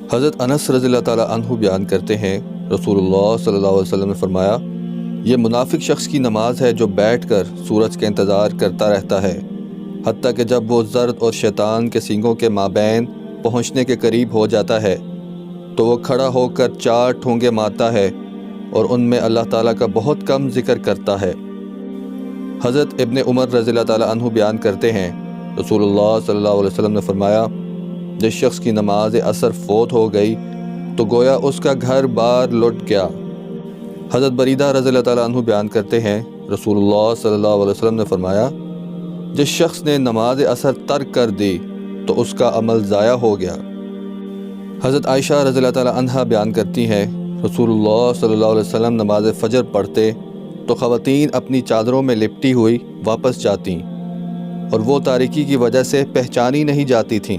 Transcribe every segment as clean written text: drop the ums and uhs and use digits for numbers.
حضرت انس رضی اللہ تعالیٰ عنہ بیان کرتے ہیں، رسول اللہ صلی اللہ علیہ وسلم نے فرمایا، یہ منافق شخص کی نماز ہے جو بیٹھ کر سورج کا انتظار کرتا رہتا ہے حتیٰ کہ جب وہ زرد اور شیطان کے سینگوں کے مابین پہنچنے کے قریب ہو جاتا ہے تو وہ کھڑا ہو کر 4 ٹھونگے مارتا ہے اور ان میں اللہ تعالیٰ کا بہت کم ذکر کرتا ہے۔ حضرت ابن عمر رضی اللہ تعالیٰ عنہ بیان کرتے ہیں، رسول اللہ صلی اللہ علیہ وسلم نے فرمایا، جس شخص کی نماز عصر فوت ہو گئی تو گویا اس کا گھر بار لٹ گیا۔ حضرت بریدہ رضی اللہ تعالیٰ عنہ بیان کرتے ہیں، رسول اللہ صلی اللہ علیہ وسلم نے فرمایا، جس شخص نے نماز عصر ترک کر دی تو اس کا عمل ضائع ہو گیا۔ حضرت عائشہ رضی اللہ تعالیٰ عنہا بیان کرتی ہیں، رسول اللہ صلی اللہ علیہ وسلم نماز فجر پڑھتے تو خواتین اپنی چادروں میں لپٹی ہوئی واپس جاتیں اور وہ تاریکی کی وجہ سے پہچانی نہیں جاتی تھیں۔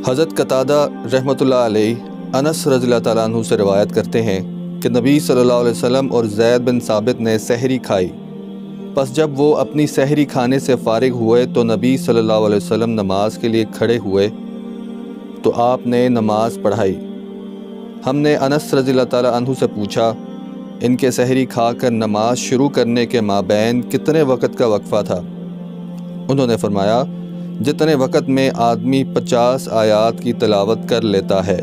حضرت قتادہ رحمۃ اللہ علیہ انس رضی اللہ تعالیٰ عنہ سے روایت کرتے ہیں کہ نبی صلی اللہ علیہ وسلم اور زید بن ثابت نے سحری کھائی، پس جب وہ اپنی سحری کھانے سے فارغ ہوئے تو نبی صلی اللہ علیہ وسلم نماز کے لیے کھڑے ہوئے تو آپ نے نماز پڑھائی۔ ہم نے انس رضی اللہ تعالیٰ عنہ سے پوچھا، ان کے سحری کھا کر نماز شروع کرنے کے مابین کتنے وقت کا وقفہ تھا؟ انہوں نے فرمایا، جتنے وقت میں آدمی 50 آیات کی تلاوت کر لیتا ہے۔